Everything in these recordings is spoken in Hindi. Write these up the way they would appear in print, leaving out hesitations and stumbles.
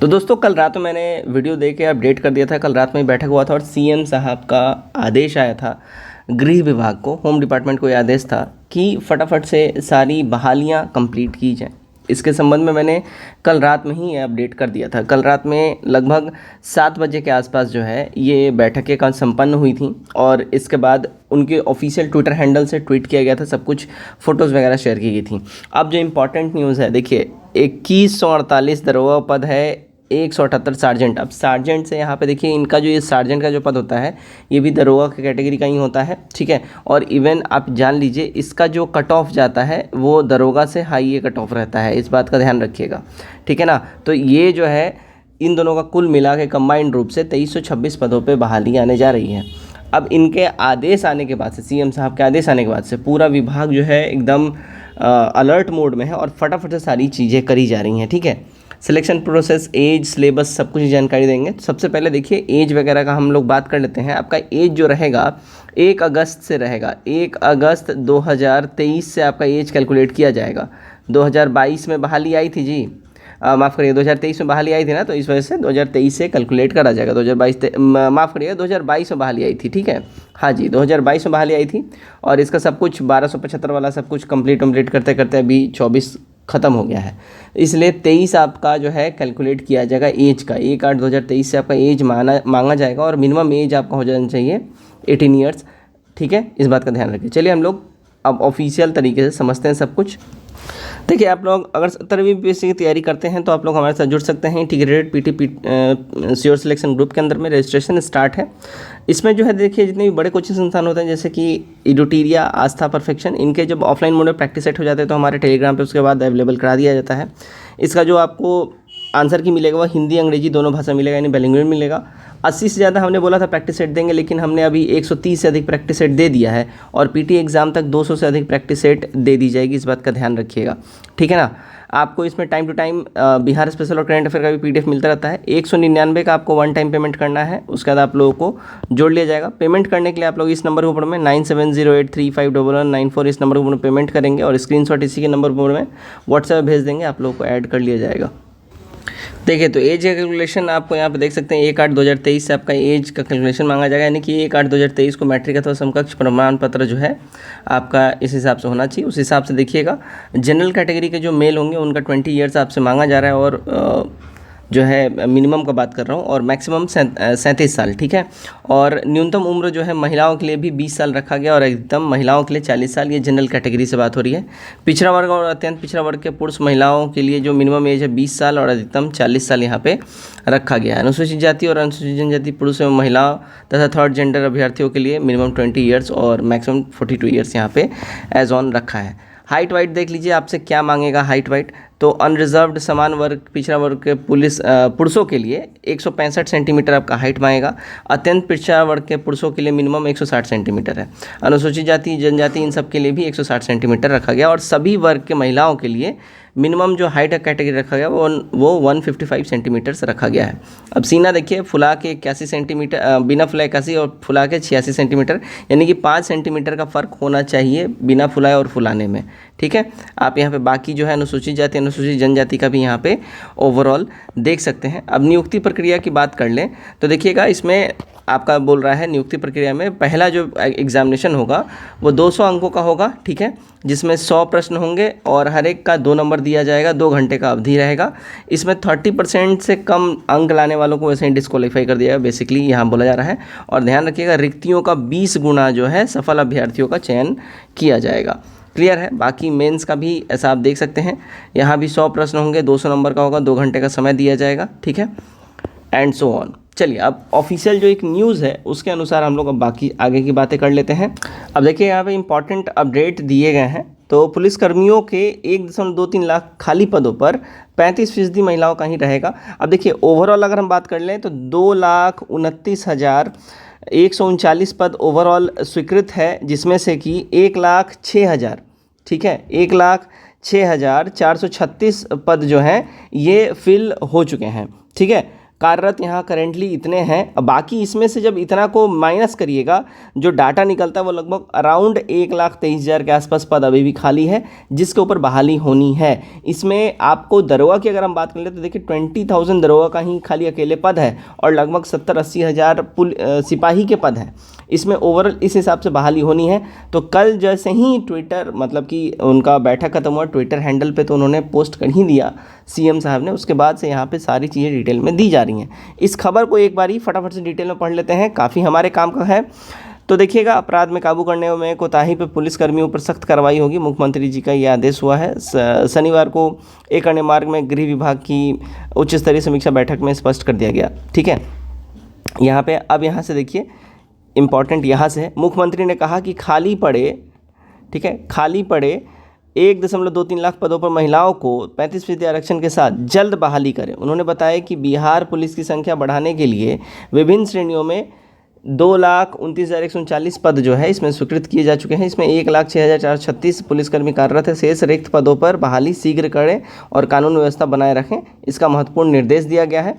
तो दोस्तों कल रात में मैंने वीडियो दे के अपडेट कर दिया था। कल रात में ही बैठक हुआ था और सीएम साहब का आदेश आया था गृह विभाग को, होम डिपार्टमेंट को। यह आदेश था कि फटाफट से सारी बहालियां कंप्लीट की जाएं। इसके संबंध में मैंने कल रात में ही ये अपडेट कर दिया था। कल रात में लगभग 7 बजे के आसपास जो है ये बैठकें कल संपन्न हुई थी और इसके बाद उनके ऑफिशियल ट्विटर हैंडल से ट्वीट किया गया था, सब कुछ फ़ोटोज़ वगैरह शेयर की गई थी। अब जो इम्पॉर्टेंट न्यूज़ है, देखिए 2148 दरोगा पद है, 178 सार्जेंट। अब सार्जेंट से यहाँ पे देखिए इनका जो ये सार्जेंट का जो पद होता है ये भी दरोगा की कैटेगरी का ही होता है, ठीक है। और इवन आप जान लीजिए इसका जो कट ऑफ जाता है वो दरोगा से हाई ये कट ऑफ रहता है, इस बात का ध्यान रखिएगा, ठीक है ना। तो ये जो है इन दोनों का कुल मिला के कंबाइंड रूप से 2326 पदों पर बहाली आने जा रही है। अब इनके आदेश आने के बाद से, सीएम साहब के आदेश आने के बाद से पूरा विभाग जो है एकदम अलर्ट मोड में है और फटाफट से सारी चीज़ें करी जा रही हैं, ठीक है। सिलेक्शन प्रोसेस, एज, सिलेबस, सब कुछ जानकारी देंगे। तो सबसे पहले देखिए एज वगैरह का हम लोग बात कर लेते हैं। आपका एज जो रहेगा 1 अगस्त से रहेगा। 1 अगस्त 2023 से आपका एज कैलकुलेट किया जाएगा। 2022 में बहाली आई थी जी, माफ़ करिए 2023 में बहाली आई थी ना, तो इस वजह से 2023 से कैलकुलेट करा जाएगा। 2022 माफ़ करिएगा 2022 में बहाली आई थी, ठीक है। हाँ जी 2022 में बहाली आई थी और इसका सब कुछ 1275 वाला सब कुछ कंप्लीट करते करते अभी 24 ख़त्म हो गया है। इसलिए 23 आपका जो है कैलकुलेट किया जाएगा एज का। 1/8/2023 से आपका एज मांगा जाएगा और मिनिमम एज आपका हो जाना चाहिए 18 ईयर्स, ठीक है। इस बात का ध्यान रखिए। चलिए हम लोग अब ऑफिशियल तरीके से समझते हैं सब कुछ। देखिए आप लोग अगर 70वीं यूपीएससी की तैयारी करते हैं तो आप लोग हमारे साथ जुड़ सकते हैं। Integrated PT sure selection group के अंदर में रजिस्ट्रेशन स्टार्ट है। इसमें जो है देखिए जितने भी बड़े कोचिंग संस्थान होते हैं जैसे कि इडोटीरिया, आस्था, परफेक्शन, इनके जब ऑफलाइन मोड में प्रैक्टिस सेट हो जाते हैं तो हमारे टेलीग्राम पे उसके बाद अवेलेबल करा दिया जाता है। इसका जो आपको आंसर की मिलेगा वह हिंदी अंग्रेजी दोनों भाषा मिलेगा, यानी बाइलिंगुअल मिलेगा। 80 से ज़्यादा हमने बोला था प्रैक्टिस सेट देंगे, लेकिन हमने अभी 130 से अधिक प्रैक्टिस सेट दे दिया है और पीटी एग्ज़ाम तक 200 से अधिक प्रैक्टिस सेट दे दी जाएगी। इस बात का ध्यान रखिएगा, ठीक है ना। आपको इसमें time to time Bihar special और करंट अफेयर का भी पीडीएफ मिलता रहता है। 199 का आपको वन टाइम पेमेंट करना है, उसके बाद आप लोगों को जोड़ लिया जाएगा। पेमेंट करने के लिए आप लोग इस नंबर के ऊपर में 9708351194 इस नंबर के ऊपर पेमेंट करेंगे और स्क्रीनशॉट इसी के नंबर पर में व्हाट्सएप भेज देंगे, आप लोगों को ऐड कर लिया जाएगा। देखिए तो एज का कैलकुलेशन आपको यहाँ पे देख सकते हैं। 1/8/2023 से आपका एज का कैलकुलेशन मांगा जाएगा, यानी कि 1/8/2023 को मैट्रिक अथवा समकक्ष प्रमाण पत्र जो है आपका इस हिसाब से होना चाहिए। उस हिसाब से देखिएगा जनरल कैटेगरी के जो मेल होंगे उनका 20 ईयर्स आपसे मांगा जा रहा है और जो है मिनिमम का बात कर रहा हूँ और मैक्सिमम 37 साल, ठीक है। और न्यूनतम उम्र जो है महिलाओं के लिए भी 20 साल रखा गया और अधिकतम महिलाओं के लिए 40 साल। ये जनरल कैटेगरी से बात हो रही है। पिछड़ा वर्ग और अत्यंत पिछड़ा वर्ग के पुरुष महिलाओं के लिए जो मिनिमम एज है 20 साल और अधिकतम 40 साल यहाँ पे रखा गया है। अनुसूचित जाति और अनुसूचित जनजाति पुरुष एवं महिलाओं तथा थर्ड जेंडर अभ्यर्थियों के लिए मिनिमम 20 ईयर्स और मैक्सिमम 42 ईयर्स यहाँ पे एज ऑन रखा है। हाइट वाइट देख लीजिए आपसे क्या मांगेगा हाइट वाइट। तो अनरिजर्व्ड समान वर्ग पिछड़ा वर्ग के पुरुषों के लिए 165 सेंटीमीटर आपका हाइट मांगेगा। अत्यंत पिछड़ा वर्ग के पुरुषों के लिए मिनिमम 160 सेंटीमीटर है। अनुसूचित जाति जनजाति इन सब के लिए भी 160 सेंटीमीटर रखा गया और सभी वर्ग के महिलाओं के लिए मिनिमम जो हाइट कैटेगरी रखा गया वो 155 सेंटीमीटर से रखा गया है। अब सीना देखिए फुला के 81 सेंटीमीटर, बिना फुलाए 81 और फुला के 86 सेंटीमीटर, यानी कि 5 सेंटीमीटर का फ़र्क होना चाहिए बिना फुलाए और फुलाने में, ठीक है। आप यहाँ पे बाकी जो है अनुसूचित जाति अनुसूचित जनजाति का भी यहाँ पे ओवरऑल देख सकते हैं। अब नियुक्ति प्रक्रिया की बात कर लें तो देखिएगा इसमें आपका बोल रहा है नियुक्ति प्रक्रिया में पहला जो एग्जामिनेशन होगा वो 200 अंकों का होगा, ठीक है, जिसमें 100 प्रश्न होंगे और हर एक का 2 नंबर दिया जाएगा। 2 घंटे का अवधि रहेगा। इसमें 30% से कम अंक लाने वालों को वैसे ही डिस्क्वालीफाई कर दिया है, बेसिकली यहाँ बोला जा रहा है। और ध्यान रखिएगा रिक्तियों का 20 गुना जो है सफल अभ्यर्थियों का चयन किया जाएगा। क्लियर है। बाकी मेंस का भी ऐसा आप देख सकते हैं, यहाँ भी 100 प्रश्न होंगे, 200 नंबर का होगा, 2 घंटे का समय दिया जाएगा, ठीक है, एंड सो ऑन। चलिए अब ऑफिशियल जो एक न्यूज़ है उसके अनुसार हम लोग अब बाकी आगे की बातें कर लेते हैं। अब देखिए यहाँ पे इंपॉर्टेंट अपडेट दिए गए हैं। तो पुलिसकर्मियों के 1.23 लाख खाली पदों पर 35% महिलाओं का ही रहेगा। अब देखिए ओवरऑल अगर हम बात कर लें तो 2,29,139 पद ओवरऑल स्वीकृत है, जिसमें से कि 1,06,000, ठीक है, 1,06,436 पद जो हैं ये फिल हो चुके हैं, ठीक है। कार्यरत यहाँ करेंटली इतने हैं। अब बाकी इसमें से जब इतना को माइनस करिएगा, जो डाटा निकलता है वो लगभग अराउंड 1,23,000 के आसपास पद अभी भी खाली है, जिसके ऊपर बहाली होनी है। इसमें आपको दरोगा की अगर हम बात कर ले तो देखिए 20,000 दरोगा का ही खाली अकेले पद है और लगभग 70-80 हज़ार सिपाही के पद हैं। इसमें ओवरऑल इस हिसाब से बहाली होनी है। तो कल जैसे ही ट्विटर मतलब कि उनका बैठक खत्म हुआ, ट्विटर हैंडल पे तो उन्होंने पोस्ट कर ही दिया सीएम साहब ने, उसके बाद से यहाँ पे सारी चीज़ें डिटेल में दी जा रही हैं। इस खबर को एक बारी फटाफट से डिटेल में पढ़ लेते हैं, काफ़ी हमारे काम का है। तो देखिएगा, अपराध में काबू करने में कोताही पर पुलिस कर्मियों पर सख्त कार्रवाई होगी, मुख्यमंत्री जी का ये आदेश हुआ है। शनिवार को एक अन्य मार्ग में गृह विभाग की उच्च स्तरीय समीक्षा बैठक में स्पष्ट कर दिया गया। ठीक है, यहाँ पे अब यहाँ से देखिए इम्पॉर्टेंट यहाँ से है, मुख्यमंत्री ने कहा कि खाली पड़े, ठीक है, खाली पड़े 1.23 लाख पदों पर महिलाओं को 35% आरक्षण के साथ जल्द बहाली करें। उन्होंने बताया कि बिहार पुलिस की संख्या बढ़ाने के लिए विभिन्न श्रेणियों में 2,29,139 पद जो है इसमें स्वीकृत किए जा चुके हैं। इसमें 1,06,436 पुलिसकर्मी कार्यरत है। शेष रिक्त पदों पर बहाली शीघ्र करें और कानून व्यवस्था बनाए रखें, इसका महत्वपूर्ण निर्देश दिया गया है।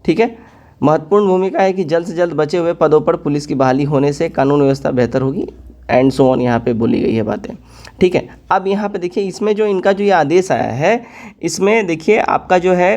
ठीक है, महत्वपूर्ण भूमिका है कि जल्द से जल्द बचे हुए पदों पर पुलिस की बहाली होने से कानून व्यवस्था बेहतर होगी एंड सो ऑन, यहाँ पे बोली गई है बातें। ठीक है, अब यहाँ पे देखिए इसमें जो इनका जो ये आदेश आया है, इसमें देखिए आपका जो है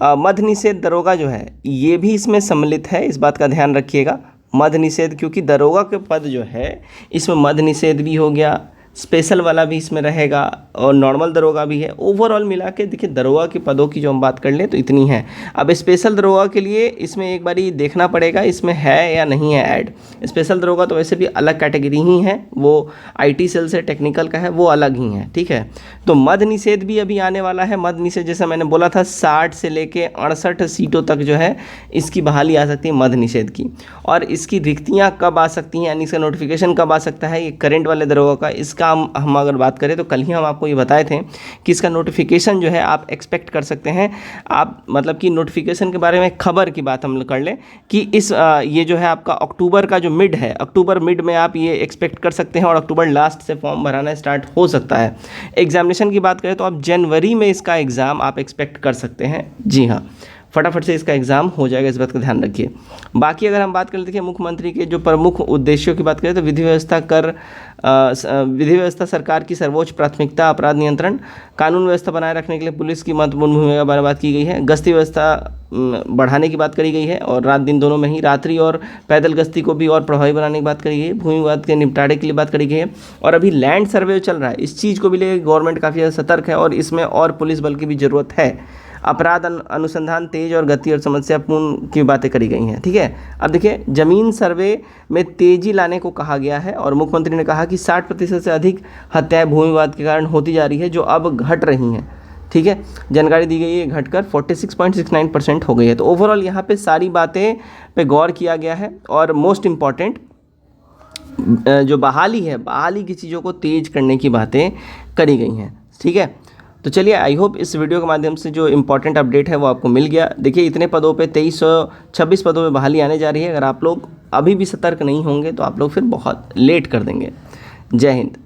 मद्य निषेध दरोगा जो है ये भी इसमें सम्मिलित है, इस बात का ध्यान रखिएगा। मद्य निषेध, क्योंकि दरोगा के पद जो है इसमें मद्य निषेध भी हो गया, स्पेशल वाला भी इसमें रहेगा और नॉर्मल दरोगा भी है। ओवरऑल मिला के देखिए दरोगा के पदों की जो हम बात कर लें तो इतनी है। अब स्पेशल दरोगा के लिए इसमें एक बारी देखना पड़ेगा इसमें है या नहीं है ऐड। स्पेशल दरोगा तो वैसे भी अलग कैटेगरी ही है, वो आईटी सेल से टेक्निकल का है, वो अलग ही है। ठीक है, तो मद्य निषेध भी अभी आने वाला है। मद्य निषेध जैसे मैंने बोला था 60 से लेके 68 सीटों तक जो है इसकी बहाली आ सकती है मद्य निषेध की। और इसकी रिक्तियाँ कब आ सकती हैं, यानी इसका नोटिफिकेशन कब आ सकता है, ये करंट वाले दरोगा का, इसका हम अगर बात करें तो कल ही हम आपको ये बताए थे कि इसका नोटिफिकेशन जो है आप एक्सपेक्ट कर सकते हैं। आप मतलब कि नोटिफिकेशन के बारे में खबर की बात हम कर लें कि इस ये जो है आपका अक्टूबर का जो मिड है, अक्टूबर मिड में आप ये एक्सपेक्ट कर सकते हैं और अक्टूबर लास्ट से फॉर्म भराना स्टार्ट हो सकता है। एग्जामिनेशन की बात करें तो आप जनवरी में इसका एग्ज़ाम आप एक्सपेक्ट कर सकते हैं। जी हाँ, फटाफट से इसका एग्ज़ाम हो जाएगा, इस बात का ध्यान रखिए। बाकी अगर हम बात करें देखिए मुख्यमंत्री के जो प्रमुख उद्देश्यों की बात करें तो विधि व्यवस्था सरकार की सर्वोच्च प्राथमिकता, अपराध नियंत्रण, कानून व्यवस्था बनाए रखने के लिए पुलिस की महत्वपूर्ण भूमिका बारे बात की गई है। गश्ती व्यवस्था बढ़ाने की बात करी गई है और रात दिन दोनों में ही रात्रि और पैदल गश्ती को भी और प्रभावी बनाने की बात करी गई है। भूमि विवाद के निपटारे के लिए बात करी गई है और अभी लैंड सर्वे चल रहा है, इस चीज़ को भी लेकर गवर्नमेंट काफ़ी ज़्यादा सतर्क है और इसमें और पुलिस बल की भी ज़रूरत है। अपराध अनुसंधान तेज और गति और समस्यापूर्ण की बातें करी गई हैं। ठीक है, अब देखिए जमीन सर्वे में तेजी लाने को कहा गया है और मुख्यमंत्री ने कहा कि 60% से अधिक हत्याएं भूमि विवाद के कारण होती जा रही है, जो अब घट रही हैं। ठीक है, जानकारी दी गई है घटकर 46.69% हो गई है। तो ओवरऑल यहाँ पे सारी बातें पे गौर किया गया है और मोस्ट इम्पॉर्टेंट जो बहाली है, बहाली की चीज़ों को तेज करने की बातें करी गई हैं। ठीक है, तो चलिए आई होप इस वीडियो के माध्यम से जो इम्पोर्टेंट अपडेट है वो आपको मिल गया। देखिए इतने पदों पे 2326 पदों में बहाली आने जा रही है। अगर आप लोग अभी भी सतर्क नहीं होंगे तो आप लोग फिर बहुत लेट कर देंगे। जय हिंद।